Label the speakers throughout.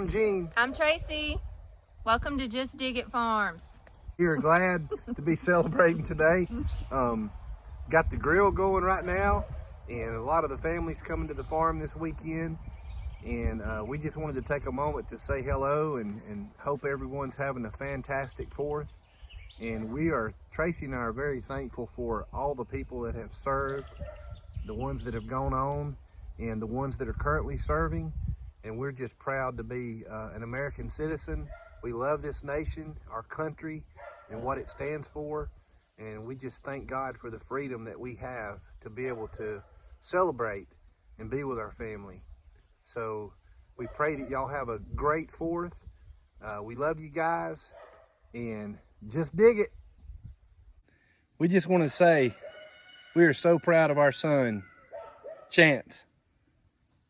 Speaker 1: I'm Gene.
Speaker 2: I'm Tracy. Welcome to Just Dig It Farms.
Speaker 1: We're glad to be celebrating today. Got the grill going right now, and a lot of the families coming to the farm this weekend. And we just wanted to take a moment to say hello and hope everyone's having a fantastic 4th. And Tracy and I are very thankful for all the people that have served, the ones that have gone on, and the ones that are currently serving. And we're just proud to be an American citizen. We love this nation, our country, and what it stands for. And we just thank God for the freedom that we have to be able to celebrate and be with our family. So we pray that y'all have a great 4th. We love you guys, and just dig it. We just want to say we are so proud of our son, Chance.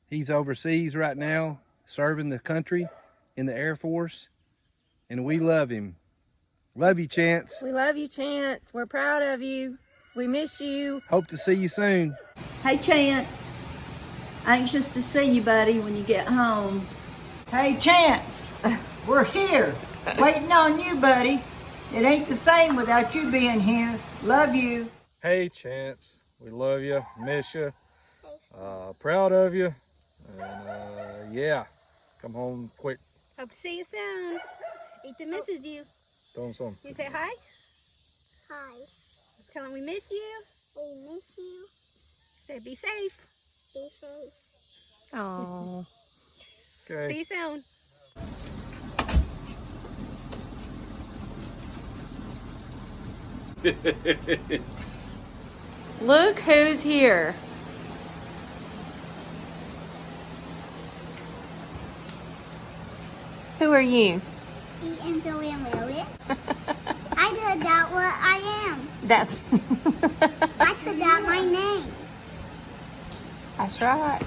Speaker 1: He's overseas right now, serving the country in the Air Force, and we love him. Love you, Chance.
Speaker 2: We love you, Chance. We're proud of you. We miss you.
Speaker 1: Hope to see you soon.
Speaker 3: Hey, Chance. Anxious to see you, buddy, when you get home.
Speaker 4: Hey, Chance, we're here, waiting on you, buddy. It ain't the same without you being here. Love you.
Speaker 5: Hey, Chance, we love you, miss you, proud of you, and yeah, come home quick.
Speaker 6: Hope to see you soon. Ethan misses you.
Speaker 5: Tell him something.
Speaker 6: You say hi?
Speaker 7: Hi.
Speaker 6: Tell him we miss you.
Speaker 7: We miss you.
Speaker 6: Say be safe.
Speaker 7: Be safe.
Speaker 2: Oh.
Speaker 5: Okay.
Speaker 6: See you soon.
Speaker 2: Look who's here. Who are you?
Speaker 7: Ethan William Willie. I forgot what I am.
Speaker 2: That's
Speaker 7: I forgot my name.
Speaker 2: That's right.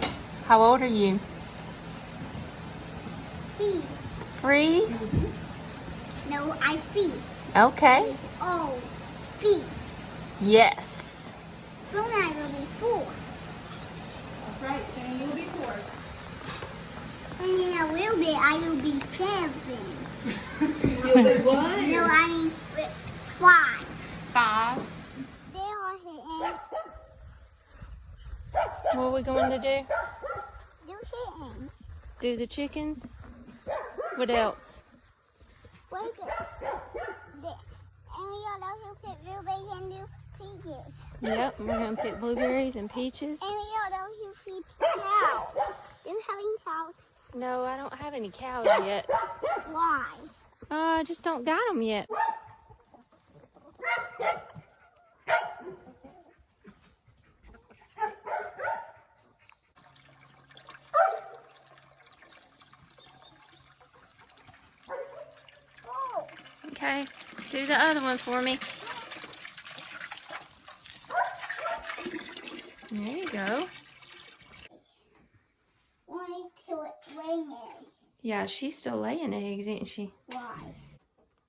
Speaker 2: How old are you?
Speaker 7: Feet.
Speaker 2: 3?
Speaker 7: No, I feet.
Speaker 2: Okay.
Speaker 7: Oh, feet.
Speaker 2: Yes.
Speaker 7: Soon I will be 4.
Speaker 3: That's right, Sam, you'll be 4.
Speaker 7: And then I will be 7.
Speaker 3: You'll be what?
Speaker 7: No, I mean 5.
Speaker 2: 5.
Speaker 7: There are hitting.
Speaker 2: What are we going to do?
Speaker 7: Do hitting.
Speaker 2: Do the chickens? What else?
Speaker 7: Where's it? And we got also pick blueberries and do peaches.
Speaker 2: Yep, we're going to pick blueberries and peaches.
Speaker 7: And we got also feed cows. You having cows?
Speaker 2: No, I don't have any cows yet.
Speaker 7: Why?
Speaker 2: I just don't got them yet. Okay, do the other one for me. There you go.
Speaker 7: Wanted to lay eggs.
Speaker 2: Yeah, she's still laying eggs, isn't she?
Speaker 7: Why?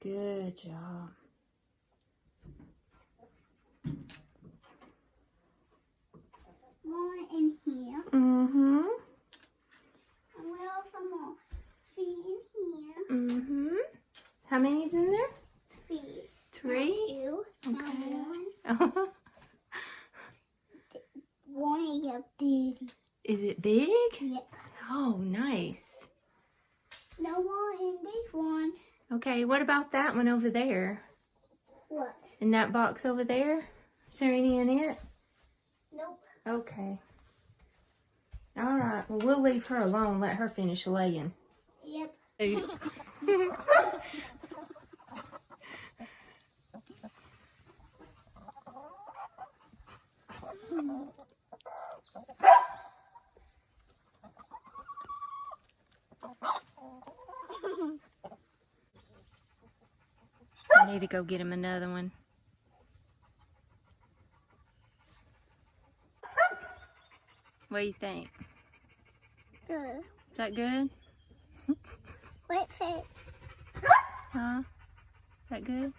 Speaker 2: Good job.
Speaker 7: One in here.
Speaker 2: Mm-hmm.
Speaker 7: And we also more feed in here.
Speaker 2: Mm-hmm. How many's in there?
Speaker 7: Feed.
Speaker 2: 3?
Speaker 7: 2.
Speaker 2: Okay.
Speaker 7: And one is a big.
Speaker 2: Is it big?
Speaker 7: Yep.
Speaker 2: Oh, nice.
Speaker 7: No one in this one.
Speaker 2: Okay, what about that one over there?
Speaker 7: What?
Speaker 2: In that box over there? Is there any in it?
Speaker 7: Nope.
Speaker 2: Okay. All right, well, we'll leave her alone, let her finish laying.
Speaker 7: Yep.
Speaker 2: I need to go get him another one. What do you think?
Speaker 7: Good.
Speaker 2: Is that good?
Speaker 7: Wait, fit.
Speaker 2: Huh? Is that good?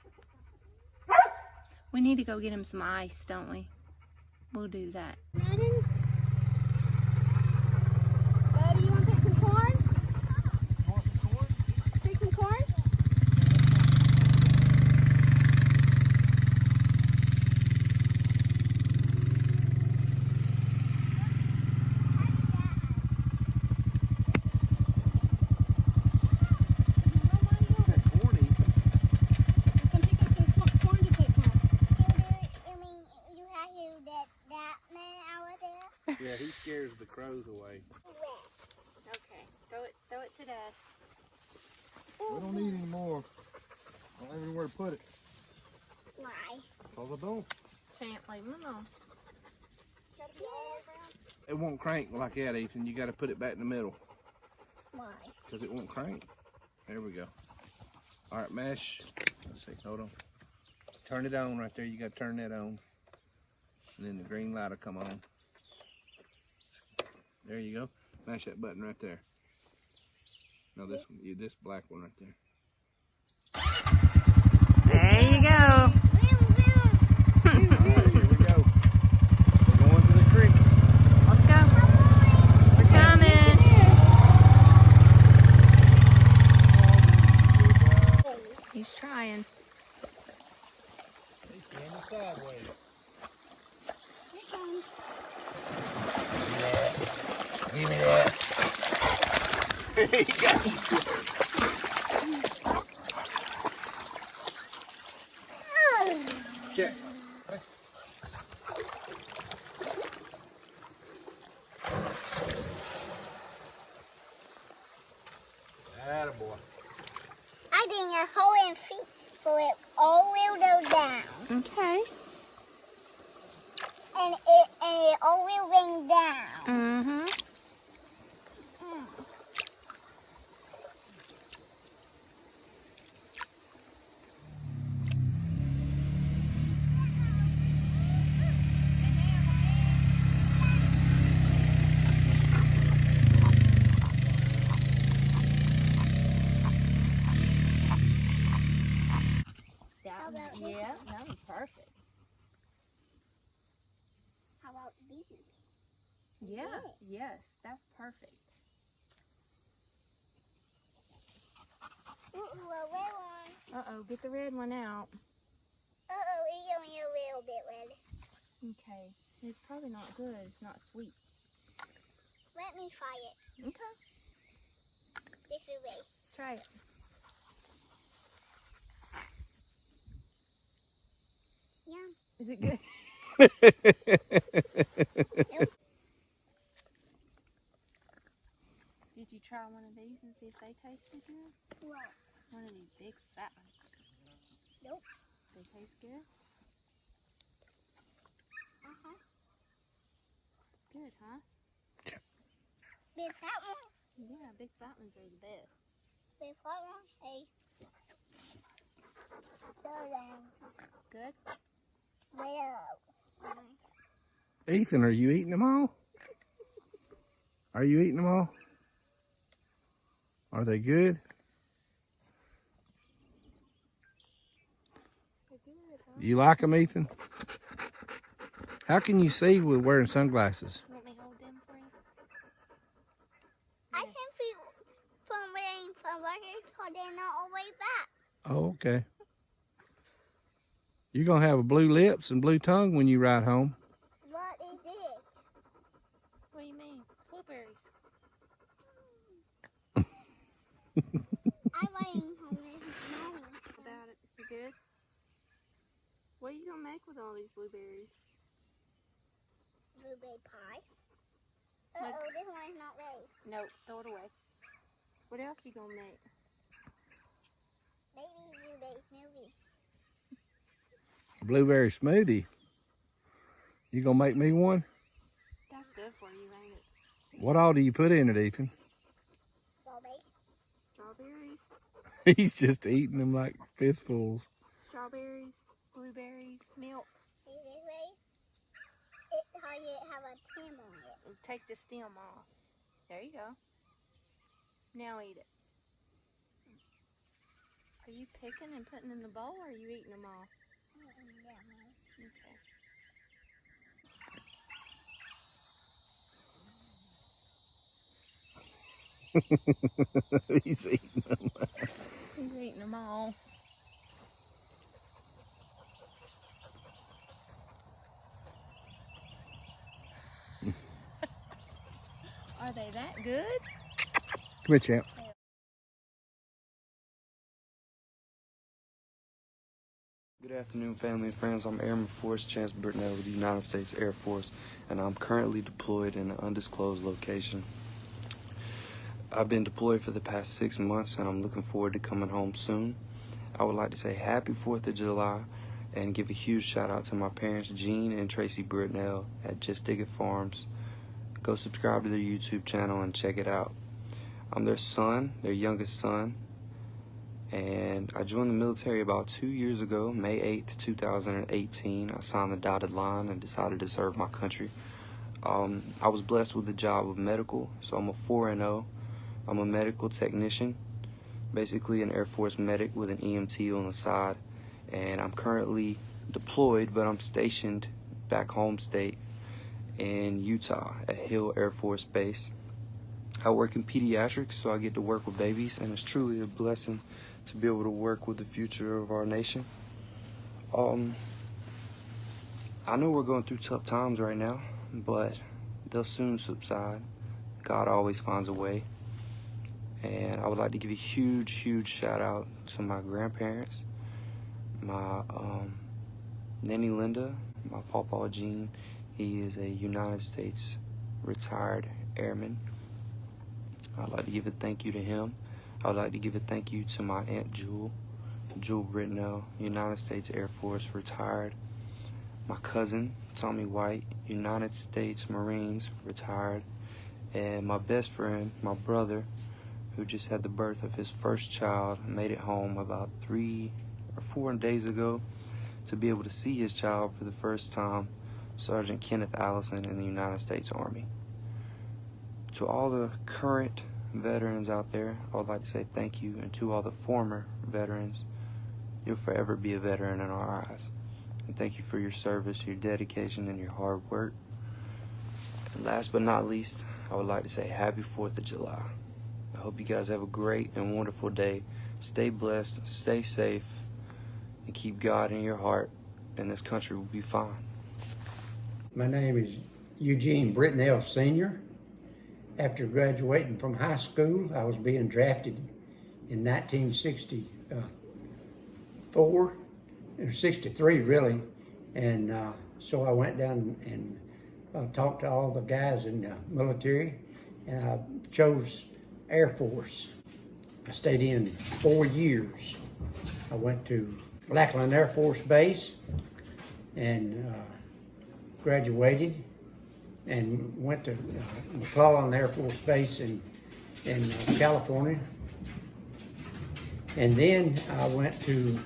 Speaker 2: We need to go get him some ice, don't we? We'll do that.
Speaker 6: Buddy, you want to pick some corn?
Speaker 1: scares the crows away.
Speaker 6: Okay, throw it to Dad.
Speaker 5: We don't need any more. I don't have anywhere to put it.
Speaker 7: Why?
Speaker 5: Cause I don't.
Speaker 2: Champ, leave him alone.
Speaker 1: It won't crank like that, Ethan. You got to put it back in the middle
Speaker 7: Why?
Speaker 1: because it won't crank. There we go. All right, mash. Let's see. Hold on. Turn it on right there. You got to turn that on. And then the green light will come on. There you go. Mash that button right there. No, this one. This black one right there.
Speaker 3: There you go.
Speaker 1: All right, here we go. We're going to the creek.
Speaker 2: Let's go. We're coming. He's trying.
Speaker 5: He's standing sideways.
Speaker 1: Give me that. He got you. Check. Attaboy.
Speaker 7: I did a hole in feet for it all will go down.
Speaker 2: Okay.
Speaker 7: And it all will ring down.
Speaker 2: Mm-hmm.
Speaker 7: How about this?
Speaker 2: Yeah, that was perfect.
Speaker 7: How about these?
Speaker 2: Yeah, yes, that's perfect.
Speaker 7: Ooh, a red one.
Speaker 2: Uh-oh, get the red one out.
Speaker 7: Uh-oh, it's only a little bit red.
Speaker 2: Okay, it's probably not good. It's not sweet.
Speaker 7: Let me try it.
Speaker 2: Okay,
Speaker 7: This is red.
Speaker 2: try it.
Speaker 7: Yum.
Speaker 2: Is it good? Did you try one of these and see if they tasted good?
Speaker 7: What?
Speaker 2: One of these big fat ones.
Speaker 7: Nope.
Speaker 2: They taste good?
Speaker 7: Uh-huh.
Speaker 2: Good, huh?
Speaker 7: Big fat one.
Speaker 2: Yeah, big fat ones are the best.
Speaker 7: Big fat one. Hey. So then,
Speaker 2: Good?
Speaker 7: well,
Speaker 1: Ethan, are you eating them all? Are you eating them all? Are they good?
Speaker 2: They're good, huh?
Speaker 1: You like them, Ethan? How can you see with wearing sunglasses?
Speaker 2: You want me to hold them for you?
Speaker 7: I can feel from wearing sunglasses so they're not all the way back.
Speaker 1: Oh, okay. You're going to have a blue lips and blue tongue when you ride home.
Speaker 7: What is this?
Speaker 2: What do you mean? Blueberries.
Speaker 7: I'm wearing home with Mommy.
Speaker 2: About it. You good? What are you going to make with all these blueberries?
Speaker 7: Blueberry pie. Uh-oh, this one's not ready.
Speaker 2: Nope, throw it away. What else you going to make?
Speaker 7: Maybe blueberry smoothie.
Speaker 1: Blueberry smoothie. You going to make me one?
Speaker 2: That's good for you, ain't it?
Speaker 1: What all do you put in it, Ethan?
Speaker 7: Strawberry.
Speaker 2: Strawberries,
Speaker 1: He's just eating them like fistfuls.
Speaker 2: strawberries, blueberries, milk.
Speaker 7: See this way? It how you have a stem on it.
Speaker 2: And take the stem off. There you go. Now eat it. Are you picking and putting in the bowl, or are you eating them all? Okay.
Speaker 1: He's eating them.
Speaker 2: He's eating them all. Are they that good?
Speaker 1: Come here, champ.
Speaker 8: Good afternoon, family and friends. I'm Airman Forrest Chance Britnell with the United States Air Force, and I'm currently deployed in an undisclosed location. I've been deployed for the past 6 months, and I'm looking forward to coming home soon. I would like to say happy 4th of July and give a huge shout out to my parents, Gene and Tracy Britnell at Just Dig It Farms. Go subscribe to their YouTube channel and check it out. I'm their son, their youngest son, and I joined the military about 2 years ago, May 8th, 2018. I signed the dotted line and decided to serve my country. I was blessed with the job of medical, so I'm a 4NO. I'm a medical technician, basically an Air Force medic with an EMT on the side, and I'm currently deployed, but I'm stationed back home state in Utah at Hill Air Force Base. I work in pediatrics, so I get to work with babies, and it's truly a blessing to be able to work with the future of our nation. I know we're going through tough times right now, but they'll soon subside. God always finds a way. And I would like to give a huge shout out to my grandparents, my Nanny Linda, my Pawpaw Gene. He is a United States retired airman. I'd like to give a thank you to him. I would like to give a thank you to my Aunt Jewel Britnell, United States Air Force, retired. My cousin, Tommy White, United States Marines, retired. And my best friend, my brother, who just had the birth of his first child, made it home about 3 or 4 days ago to be able to see his child for the first time, Sergeant Kenneth Allison in the United States Army. To all the current veterans out there, I would like to say thank you, and to all the former veterans, you'll forever be a veteran in our eyes. And thank you for your service, your dedication, and your hard work. And last but not least, I would like to say happy 4th of July. I hope you guys have a great and wonderful day. Stay blessed, stay safe, and keep God in your heart, and this country will be fine.
Speaker 9: My name is Eugene Britnell Sr. After graduating from high school, I was being drafted in 1964, or 63 really, and so I went down and talked to all the guys in the military, and I chose Air Force. I stayed in 4 years. I went to Lackland Air Force Base and graduated, and went to McClellan Air Force Base in California. And then I went to,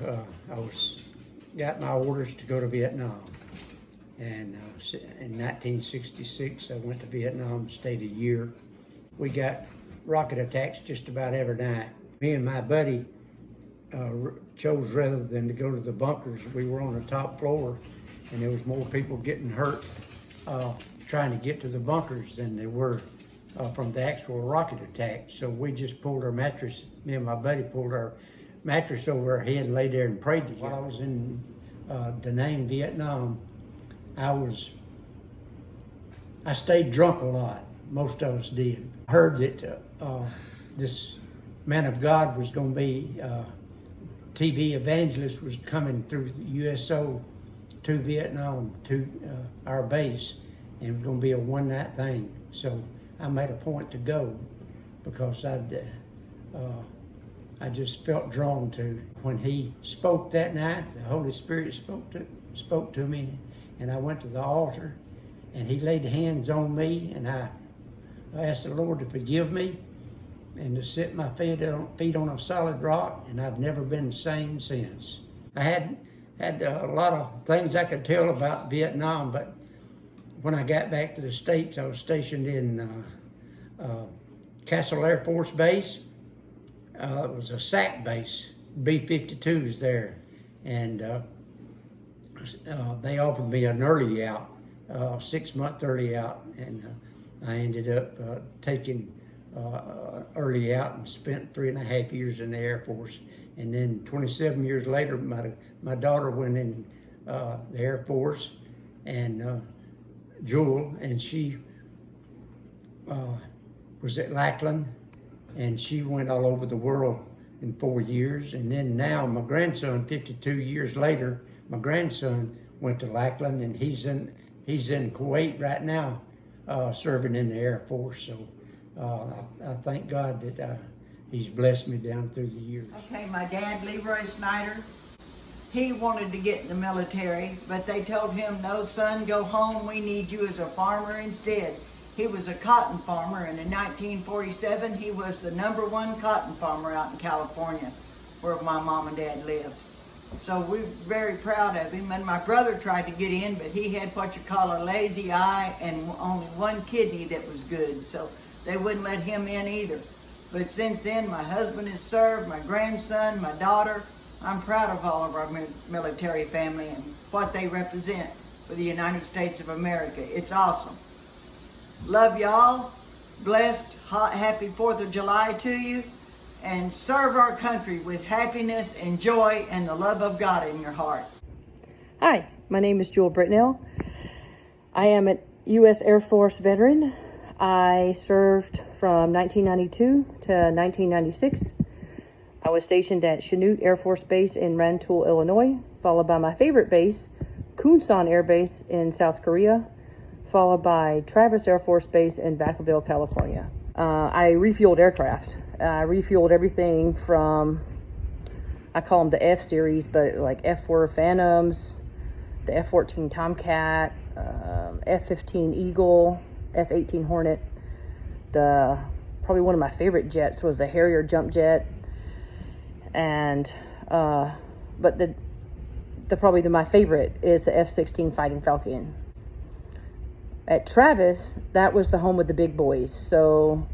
Speaker 9: got my orders to go to Vietnam. And in 1966, I went to Vietnam, stayed a year. We got rocket attacks just about every night. Me and my buddy chose, rather than to go to the bunkers, we were on the top floor, and there was more people getting hurt trying to get to the bunkers than there were from the actual rocket attack. So we just pulled our mattress, me and my buddy pulled our mattress over our head and lay there and prayed together. While I was in Da Nang, Vietnam, I stayed drunk a lot. Most of us did. I heard that this man of God was going to be TV evangelist, was coming through the USO to Vietnam, to our base, and it was going to be a one-night thing. So I made a point to go because I just felt drawn to. When he spoke that night, the Holy Spirit spoke to me, and I went to the altar, and he laid hands on me, and I asked the Lord to forgive me and to set my feet on a solid rock, and I've never been the same since. I had a lot of things I could tell about Vietnam, but when I got back to the States, I was stationed in Castle Air Force Base. It was a SAC base, B-52s there, and they offered me an early out, 6-month early out, and I ended up taking early out and spent 3.5 years in the Air Force. And then 27 years later, my daughter went in the Air Force, and Jewel, and she was at Lackland, and she went all over the world in 4 years. And then now my grandson, 52 years later, My grandson went to Lackland, and he's in Kuwait right now, serving in the Air Force. So I thank God that He's blessed me down through the years.
Speaker 4: Okay, my dad, Leroy Snyder, he wanted to get in the military, but they told him, no, son, go home. We need you as a farmer instead. He was a cotton farmer, and in 1947, he was the #1 cotton farmer out in California, where my mom and dad lived. So we're very proud of him. And my brother tried to get in, but he had what you call a lazy eye and only one kidney that was good. So they wouldn't let him in either. But since then, my husband has served, my grandson, my daughter. I'm proud of all of our military family and what they represent for the United States of America. It's awesome. Love y'all. Blessed, happy 4th of July to you. And serve our country with happiness and joy and the love of God in your heart.
Speaker 10: Hi, my name is Jewel Britnell. I am a U.S. Air Force veteran. I served from 1992 to 1996. I was stationed at Chanute Air Force Base in Rantoul, Illinois, followed by my favorite base, Kunsan Air Base in South Korea, followed by Travis Air Force Base in Vacaville, California. I refueled aircraft. I refueled everything from, I call them the F series, but like F-4 Phantoms, the F-14 Tomcat, F-15 Eagle, F-18 Hornet. Probably one of my favorite jets was the Harrier jump jet. And, but my favorite is the F-16 Fighting Falcon. At Travis, that was the home of the big boys. So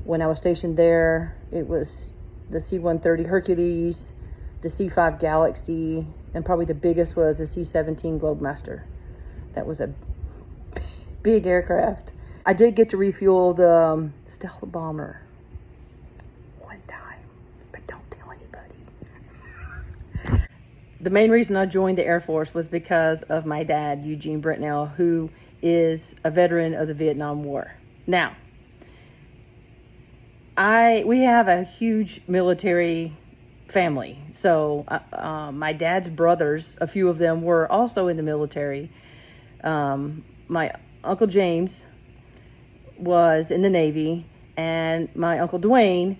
Speaker 10: when I was stationed there, it was the C-130 Hercules, the C-5 Galaxy, and probably the biggest was the C-17 Globemaster. That was a big aircraft. I did get to refuel the Stealth Bomber one time, but don't tell anybody. The main reason I joined the Air Force was because of my dad, Eugene Britnell, who is a veteran of the Vietnam War. Now, we have a huge military family. So my dad's brothers, a few of them were also in the military. My Uncle James was in the Navy, and my Uncle Dwayne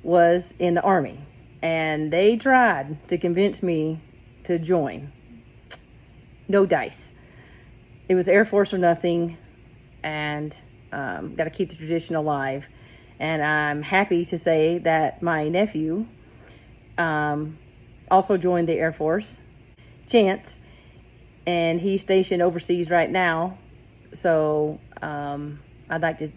Speaker 10: was in the Army. And they tried to convince me to join. No dice. It was Air Force or nothing, and got to keep the tradition alive. And I'm happy to say that my nephew also joined the Air Force, Chance, and he's stationed overseas right now. So I'd like to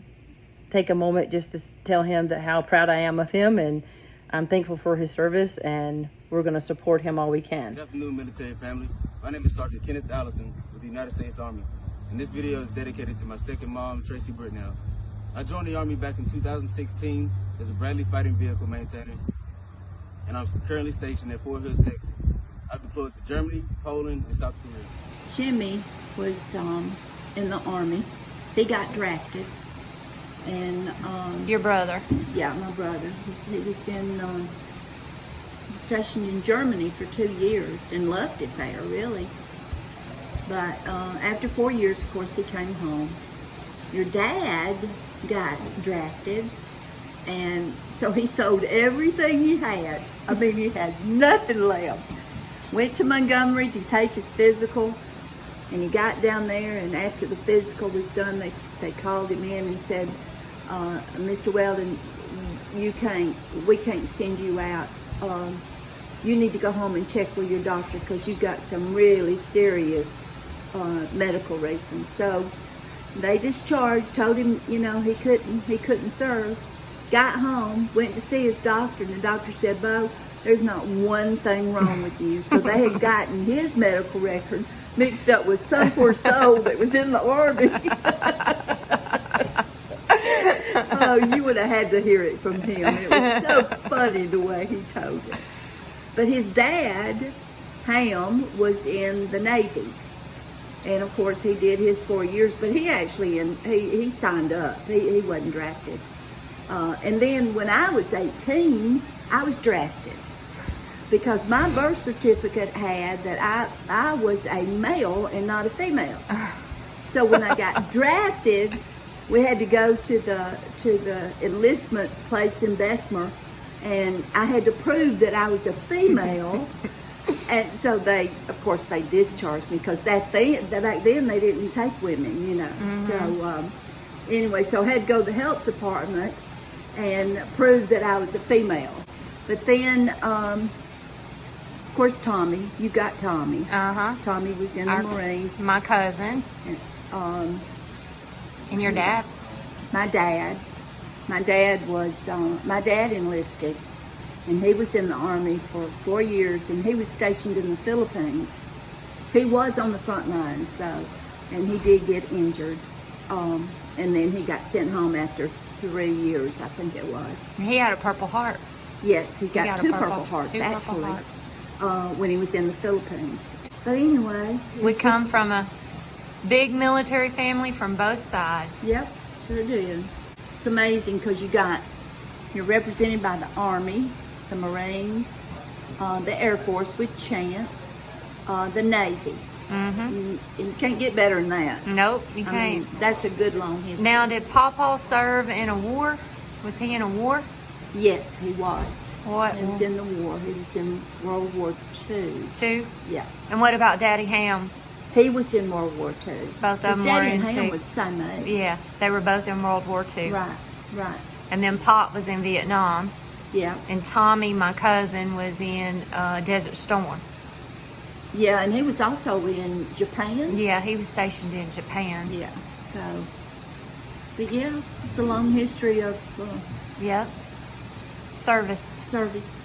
Speaker 10: take a moment just to tell him that how proud I am of him, and I'm thankful for his service, and we're going to support him all we can.
Speaker 11: Good afternoon, military family. My name is Sergeant Kenneth Allison with the United States Army, and this video is dedicated to my second mom, Tracy Britnell. I joined the Army back in 2016 as a Bradley Fighting Vehicle Maintainer, and I'm currently stationed at Fort Hood, Texas. I've deployed to Germany, Poland, and South Korea.
Speaker 3: Jimmy was in the Army. He got drafted. And
Speaker 2: Your brother?
Speaker 3: Yeah, my brother. He was stationed in Germany for 2 years and loved it there, really. But after 4 years, of course, he came home. Your dad got drafted, and so he sold everything he had. I mean, he had nothing left. Went to Montgomery to take his physical, and he got down there, and after the physical was done, they called him in and said, Mr. Weldon, we can't send you out. You need to go home and check with your doctor because you've got some really serious medical reasons. So they discharged, told him, he couldn't serve. Got home, went to see his doctor, and the doctor said, Bo, there's not one thing wrong with you. So they had gotten his medical record mixed up with some poor soul that was in the Army. Oh, you would have had to hear it from him. It was so funny the way he told it. But his dad, Ham, was in the Navy. And of course he did his 4 years, but he actually, he signed up. He wasn't drafted. And then when I was 18, I was drafted because my birth certificate had that I was a male and not a female. So when I got drafted, we had to go to the enlistment place in Bessemer, and I had to prove that I was a female. And so of course they discharged me, because back then they didn't take women, you know. So anyway, so I had to go to the health department and prove that I was a female. But then, of course, Tommy, you got Tommy. Tommy was in the Marines.
Speaker 2: My cousin. And your dad?
Speaker 3: My dad was, my dad enlisted, and he was in the Army for 4 years, and he was stationed in the Philippines. He was on the front lines, though, and he did get injured. And then he got sent home after 3 years, I think it was.
Speaker 2: He had a Purple Heart.
Speaker 3: Yes, he got two Purple Hearts,
Speaker 2: two Purple
Speaker 3: actually,
Speaker 2: Hearts.
Speaker 3: when he was in the Philippines. But anyway.
Speaker 2: We
Speaker 3: it's
Speaker 2: come
Speaker 3: just-
Speaker 2: from a big military family from both sides.
Speaker 3: Yep, sure do. It's amazing, because you're represented by the Army, the Marines, the Air Force with Chance, the Navy. You can't get better than that.
Speaker 2: Nope, you
Speaker 3: I
Speaker 2: can't.
Speaker 3: mean, that's a good long history.
Speaker 2: Now, did Pawpaw serve in a war? Was he in a war?
Speaker 3: Yes, he was.
Speaker 2: What?
Speaker 3: He was in the war. He was in World War II.
Speaker 2: Two?
Speaker 3: Yeah.
Speaker 2: And what about Daddy Ham?
Speaker 3: He was in World War II.
Speaker 2: Both of them were
Speaker 3: Daddy
Speaker 2: in
Speaker 3: and Ham
Speaker 2: two.
Speaker 3: were the same age.
Speaker 2: Yeah, they were both in World War II.
Speaker 3: Right, right.
Speaker 2: And then Pop was in Vietnam.
Speaker 3: Yeah.
Speaker 2: And Tommy, my cousin, was in Desert Storm.
Speaker 3: Yeah, and he was also in Japan.
Speaker 2: Yeah, he was stationed in Japan.
Speaker 3: Yeah. So, but yeah, it's a long history of
Speaker 2: Yep. Service.
Speaker 3: service.